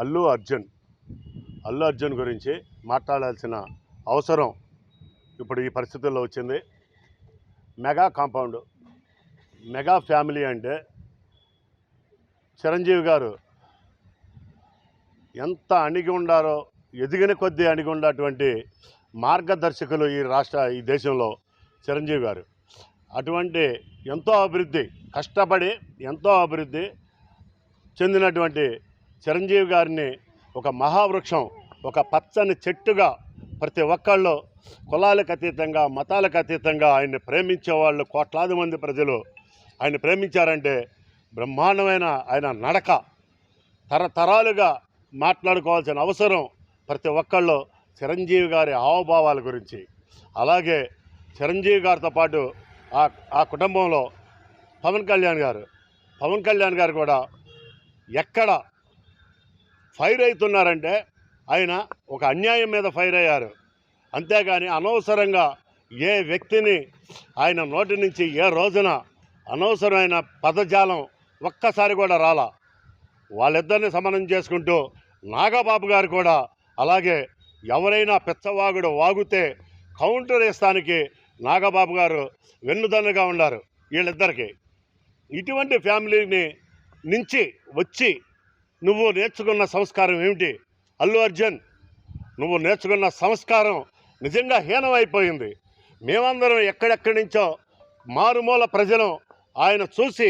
అల్లు అర్జున్ గురించి మాట్లాడాల్సిన అవసరం ఇప్పుడు ఈ పరిస్థితుల్లో వచ్చింది. మెగా కాంపౌండ్, మెగా ఫ్యామిలీ అంటే చిరంజీవి గారు ఎంత అణిగి ఉండారో, ఎదిగిన కొద్దీ అణిగి ఉన్నటువంటి మార్గదర్శకులు ఈ దేశంలో చిరంజీవి గారు. అటువంటి ఎంతో అభివృద్ధి కష్టపడి ఎంతో అభివృద్ధి చెందినటువంటి చిరంజీవి గారిని ఒక మహావృక్షం, ఒక పచ్చని చెట్టుగా ప్రతి ఒక్కళ్ళు కులాలకు అతీతంగా, మతాలకు అతీతంగా ఆయన్ని ప్రేమించేవాళ్ళు కోట్లాది మంది ప్రజలు ఆయన ప్రేమించారంటే బ్రహ్మాండమైన ఆయన నడక తరతరాలుగా మాట్లాడుకోవాల్సిన అవసరం ప్రతి ఒక్కళ్ళు చిరంజీవి గారి హావభావాల గురించి. అలాగే చిరంజీవి గారితో పాటు ఆ కుటుంబంలో పవన్ కళ్యాణ్ గారు కూడా ఎక్కడ ఫైర్ అవుతున్నారంటే ఆయన ఒక అన్యాయం మీద ఫైర్ అయ్యారు. అంతేగాని అనవసరంగా ఏ వ్యక్తిని ఆయన నోటి నుంచి ఏ రోజున అనవసరమైన పదజాలం ఒక్కసారి కూడా రాలా. వాళ్ళిద్దరిని సమన్వయం చేసుకుంటూ నాగబాబు గారు కూడా అలాగే ఎవరైనా పిచ్చవాగుడు వాగుతే కౌంటర్ వేస్తానికి నాగబాబు గారు వెన్నుదన్నుగా ఉన్నారు వీళ్ళిద్దరికి. ఇటువంటి ఫ్యామిలీని నుంచి వచ్చి నువ్వు నేర్చుకున్న సంస్కారం ఏమిటి అల్లు అర్జున్? నువ్వు నేర్చుకున్న సంస్కారం నిజంగా హీనమైపోయింది. మేమందరం ఎక్కడెక్కడి నుంచో మారుమూల ప్రజలు ఆయన చూసి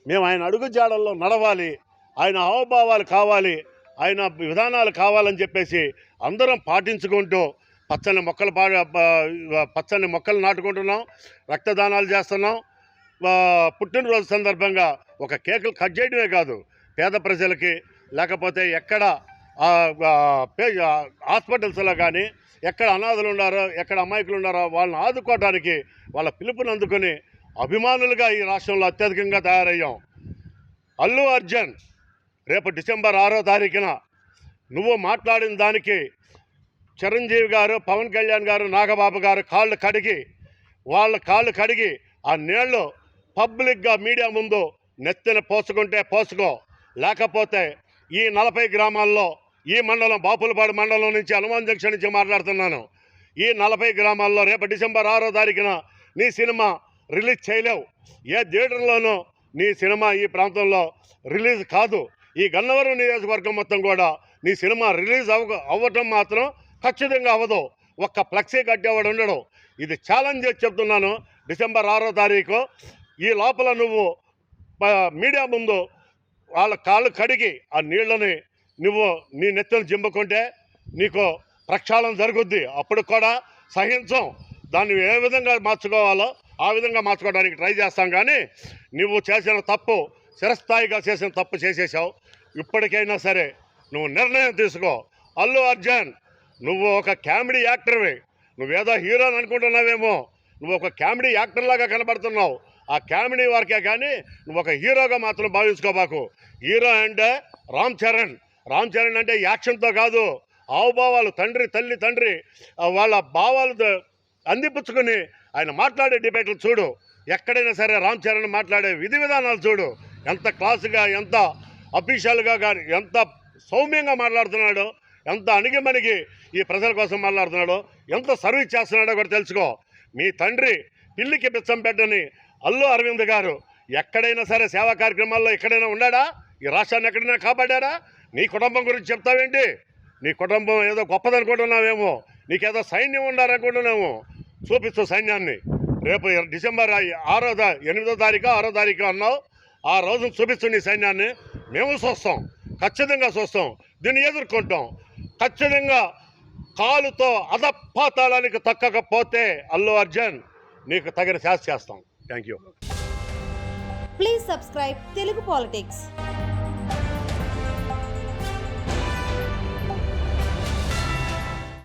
మేము ఆయన అడుగుజాడల్లో నడవాలి, ఆయన హావభావాలు కావాలి, ఆయన విధానాలు కావాలని చెప్పేసి అందరం పాటించుకుంటూ పచ్చని మొక్కలు నాటుకుంటున్నాం, రక్తదానాలు చేస్తున్నాం. పుట్టినరోజు సందర్భంగా ఒక కేకులు కట్ చేయడమే కాదు, పేద ప్రజలకి లేకపోతే ఎక్కడ హాస్పిటల్స్లో కానీ ఎక్కడ అనాథలు ఉన్నారో, ఎక్కడ అమాయకులు ఉన్నారో వాళ్ళని ఆదుకోవడానికి వాళ్ళ పిలుపుని అందుకొని అభిమానులుగా ఈ రాష్ట్రంలో అత్యధికంగా తయారయ్యాం. అల్లు అర్జున్ రేపు డిసెంబర్ 6వ తారీఖున నువ్వు మాట్లాడిన దానికి చిరంజీవి గారు, పవన్ కళ్యాణ్ గారు, నాగబాబు గారు వాళ్ళ కాళ్ళు కడిగి ఆ నీళ్లు పబ్లిక్గా మీడియా ముందు నెత్తిన పోసుకుంటే పోసుకో, లేకపోతే ఈ 40 గ్రామాల్లో ఈ మండలం బాపులపాడు మండలం నుంచి హనుమాన్ జంక్షన్ నుంచి మాట్లాడుతున్నాను. ఈ 40 గ్రామాల్లో రేపు డిసెంబర్ 6వ తారీఖున నీ సినిమా రిలీజ్ చేయలేవు. ఏ థియేటర్లోనూ నీ సినిమా ఈ ప్రాంతంలో రిలీజ్ కాదు. ఈ గన్నవరం నియోజకవర్గం మొత్తం కూడా నీ సినిమా రిలీజ్ అవ్వటం మాత్రం ఖచ్చితంగా అవ్వదు. ఒక్క ఫ్లెక్సీ కట్టేవాడు ఉండడు. ఇది ఛాలెంజ్ చేసి చెప్తున్నాను. డిసెంబర్ 6వ తారీఖు ఈ లోపల నువ్వు మీడియా ముందు వాళ్ళ కాళ్ళు కడిగి ఆ నీళ్ళని నువ్వు నీ నెత్తలు జింపుకుంటే నీకు ప్రక్షాళన జరుగుద్ది. అప్పుడు కూడా సహించం. దాన్ని ఏ విధంగా మార్చుకోవాలో ఆ విధంగా మార్చుకోవడానికి ట్రై చేస్తాం. కానీ నువ్వు చేసిన తప్పు, చిరస్థాయిగా చేసిన తప్పు చేసేసావు. ఇప్పటికైనా సరే నువ్వు నిర్ణయం తీసుకో. అల్లు అర్జున్, నువ్వు ఒక కామెడీ యాక్టర్వి. నువ్వేదో హీరో అని అనుకుంటున్నావేమో, నువ్వు ఒక కామెడీ యాక్టర్లాగా కనబడుతున్నావు. ఆ కామెడీ వరకే కానీ నువ్వు ఒక హీరోగా మాత్రం భావించుకోబాకు. హీరో అంటే రామ్ చరణ్ అంటే యాక్షన్తో కాదు, హావభావాలు, తండ్రి వాళ్ళ భావాలతో అందిపుచ్చుకుని ఆయన మాట్లాడే డిబేట్లు చూడు. ఎక్కడైనా సరే రామ్ చరణ్ మాట్లాడే విధి విధానాలు చూడు. ఎంత క్లాసుగా, ఎంత అఫీషియల్గా కానీ, ఎంత సౌమ్యంగా మాట్లాడుతున్నాడో, ఎంత అణిగిమణిగి ఈ ప్రజల కోసం మాట్లాడుతున్నాడో, ఎంత సర్వీస్ చేస్తున్నాడో కూడా తెలుసుకో. మీ తండ్రి పిల్లికి బిచ్చం పెట్టని అల్లు అరవింద్ గారు ఎక్కడైనా సరే సేవా కార్యక్రమాల్లో ఎక్కడైనా ఉన్నాడా? ఈ రాష్ట్రాన్ని ఎక్కడైనా కాపాడారా? నీ కుటుంబం గురించి చెప్తావేంటి? నీ కుటుంబం ఏదో గొప్పదనుకుంటున్నావేమో, నీకేదో సైన్యం ఉండాలనుకుంటున్నామో. చూపిస్తూ సైన్యాన్ని రేపు డిసెంబర్ 8వ తారీఖు 6వ తారీఖు అన్నావు. ఆ రోజున చూపిస్తూ నీ సైన్యాన్ని మేము చూస్తాం, ఖచ్చితంగా చూస్తాం, దీన్ని ఎదుర్కొంటాం. ఖచ్చితంగా కాలుతో అధపాతాళానికి తక్కకపోతే అల్లు అర్జున్ నీకు తగిన శాస్తి చేస్తాం. Thank you. Please subscribe Telugu politics.